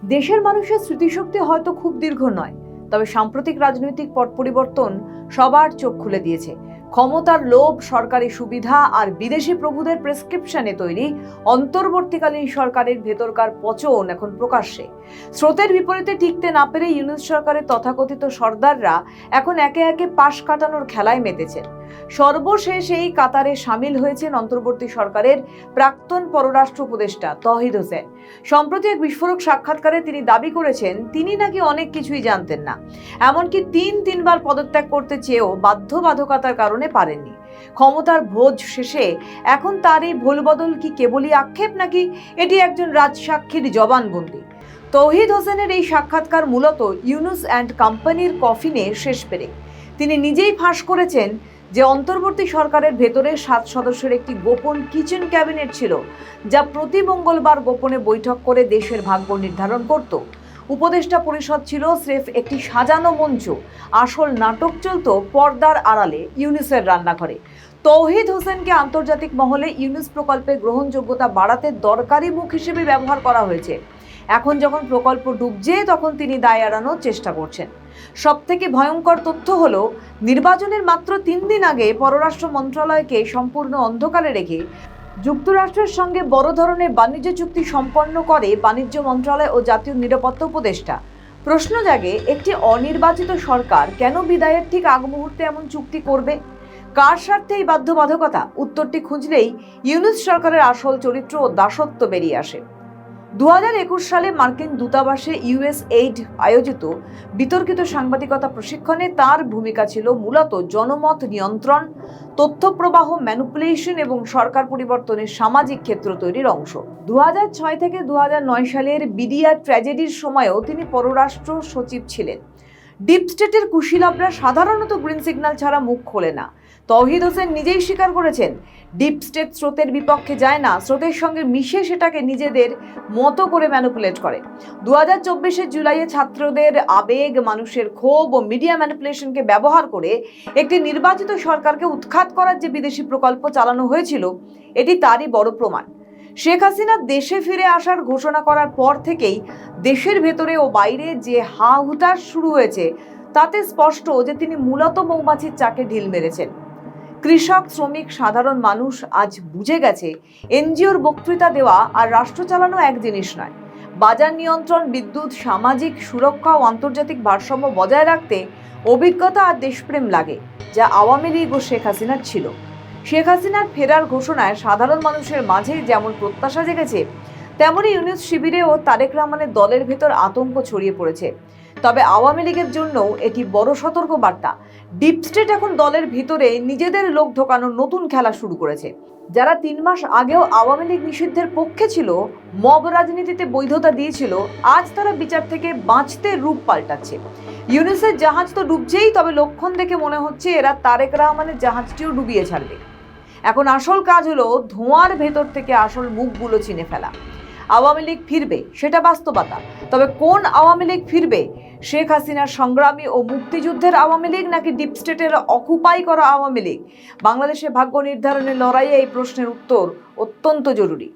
দেশের মানুষের স্মৃতিশক্তি হয়তো খুব দীর্ঘ নয়, তবে সাম্প্রতিক রাজনৈতিক পট পরিবর্তন সবার চোখ খুলে দিয়েছে। ক্ষমতার লোভ, সরকারি সুবিধা আর বিদেশি প্রভুদের প্রেসক্রিপশনে তৈরি অন্তর্বর্তীকালীন সরকারের ভেতরকার পচন এখন প্রকাশ্যে। স্রোতের বিপরীতে টিকতে না পেরে ইউনূস সরকারের তথাকথিত সর্দাররা এখন একে একে পাশ কাটানোর খেলায় মেতেছেন। সর্বশেষ এই কাতারে সামিল হয়েছেন অন্তর্বর্তী সরকারের প্রাক্তন পররাষ্ট্র উপদেষ্টা তৌহিদ হোসেন। সম্প্রতি এক বিস্ফোরক সাক্ষাৎকারে তিনি দাবি করেছেন তিনি নাকি অনেক কিছুই জানতেন না, এমনকি তিনবার পদত্যাগ করতে চেয়েও বাধ্যবাধকতার কারণে পারেননি। ক্ষমতার ভোজ শেষে এখন তার এই ভুলবদল কি কেবলই আক্ষেপ, নাকি এটি একজন রাজসাক্ষীর জবানবন্দি? তৌহিদ হোসেনের এই সাক্ষাৎকার মূলত ইউনূস অ্যান্ড কোম্পানির কফিনে শেষ পেরেক। তিনি নিজেই ফাঁস করেছেন যে অন্তর্বর্তী সরকারের ভেতরে 7 সদস্যের একটি গোপন কিচেন ক্যাবিনেট ছিল, যা প্রতি মঙ্গলবার গোপনে বৈঠক করে দেশের ভাগ্য নির্ধারণ করত। উপদেষ্টা পরিষদ ছিল স্রেফ একটি সাজানো মঞ্চ, আসল নাটক চলত পর্দার আড়ালে ইউনূসের রান্নাঘরে। তৌহিদ হোসেনকে আন্তর্জাতিক মহলে ইউনূস প্রকল্পের গ্রহণযোগ্যতা বাড়াতে দরকারি মুখ হিসেবে ব্যবহার করা হয়েছে। এখন যখন প্রকল্প ডুবছে, তখন তিনি দায় এড়ানোর চেষ্টা করছেন। সবথেকে ভয়ঙ্কর তথ্য হলো, নির্বাচনের মাত্র 3 দিন আগে পররাষ্ট্র মন্ত্রণালয়কে সম্পূর্ণ অন্ধকারে রেখে যুক্তরাষ্ট্রের সঙ্গে বড় ধরনের বাণিজ্য চুক্তি সম্পন্ন করে বাণিজ্য মন্ত্রণালয় ও জাতীয় নিরাপত্তা উপদেষ্টা। প্রশ্ন জাগে, একটি অনির্বাচিত সরকার কেন বিদায়ের ঠিক আগ মুহূর্তে এমন চুক্তি করবে? কার স্বার্থে এই বাধ্যবাধকতা? উত্তরটি খুঁজলেই ইউনূস সরকারের আসল চরিত্র ও দাসত্ব বেরিয়ে আসে। 2021 সালে মার্কিন দূতাবাসে USAID আয়োজিত বিতর্কিত সাংবাদিকতা প্রশিক্ষণে তার ভূমিকা ছিল মূলত জনমত নিয়ন্ত্রণ, তথ্য প্রবাহ ম্যানিপুলেশন এবং সরকার পরিবর্তনের সামাজিক ক্ষেত্র তৈরির অংশ। 2006 থেকে 2009 সালের বিডিআর ট্র্যাজেডির সময়ও তিনি পররাষ্ট্র সচিব ছিলেন। ডিপ স্টেটের কুশীলবরা সাধারণত গ্রিন সিগন্যাল ছাড়া মুখ খোলে না। তৌহিদ হোসেন নিজেই স্বীকার করেছেন, ডিপ স্টেট স্রোতের বিপক্ষে যায় না, স্রোতের সঙ্গে মিশে সেটাকে নিজেদের মতো করে ম্যানিপুলেট করে। 2024 জুলাইয়ে ছাত্রদের আবেগ, মানুষের ক্ষোভ ও মিডিয়া ম্যানিপুলেশনকে ব্যবহার করে একটি নির্বাচিত সরকারকে উৎখাত করার যে বিদেশি প্রকল্প চালানো হয়েছিল, এটি তারই বড় প্রমাণ। শেখ হাসিনা দেশে ফিরে আসার ঘোষণা করার পর থেকেই দেশের ভেতরে ও বাইরে যে হা হুতাশ শুরু হয়েছে, তাতে স্পষ্ট যে তিনি মূলত মৌমাছির চাকে ঢিল মেরেছেন। কৃষক, শ্রমিক, সাধারণ মানুষ আজ বুঝে গেছে, এনজিওর বক্তৃতা দেওয়া আর রাষ্ট্র চালানো এক জিনিস নয়। বাজার নিয়ন্ত্রণ, বিদ্যুৎ, সামাজিক সুরক্ষা ও আন্তর্জাতিক ভারসাম্য বজায় রাখতে অভিজ্ঞতা আর দেশপ্রেম লাগে, যা আওয়ামী লীগ ও শেখ হাসিনার ছিল। শেখ হাসিনার ফেরার ঘোষণায় সাধারণ মানুষের মাঝে যেমন প্রত্যাশা জেগেছে, তেমনি ইউনূস শিবিরে ও তারেক রহমানের দলের ভেতর আতঙ্ক ছড়িয়ে পড়েছে। তবে আওয়ামী লীগের জন্য এটি বড় সতর্ক বার্তা। ডিপ স্টেট এখন দলের ভিতরে নিজেদের লোক ঢোকানোর নতুন খেলা শুরু করেছে। যারা 3 মাস আগেও আওয়ামী লীগ নিষিদ্ধের পক্ষে ছিল, মব রাজনীতিতে বৈধতা দিয়েছিল, আজ তারা বিচার থেকে বাঁচতে রূপ পাল্টাচ্ছে। ইউনূসের জাহাজ তো ডুবছেই, তবে লক্ষণ দেখে মনে হচ্ছে এরা তারেক রহমানের জাহাজটিও ডুবিয়ে ছাড়বে। এখন আসল কাজ হলো ধোঁয়ার ভেতর থেকে আসল মুখগুলো চিনে ফেলা। আওয়ামী লীগ ফিরবে, সেটা বাস্তবতা। তবে কোন আওয়ামী লীগ ফিরবে? শেখ হাসিনার সংগ্রামী ও মুক্তিযুদ্ধের আওয়ামী লীগ, নাকি ডিপ স্টেটের অকুপাই করা আওয়ামী লীগ? বাংলাদেশের ভাগ্য নির্ধারণের লড়াইয়ে এই প্রশ্নের উত্তর অত্যন্ত জরুরি।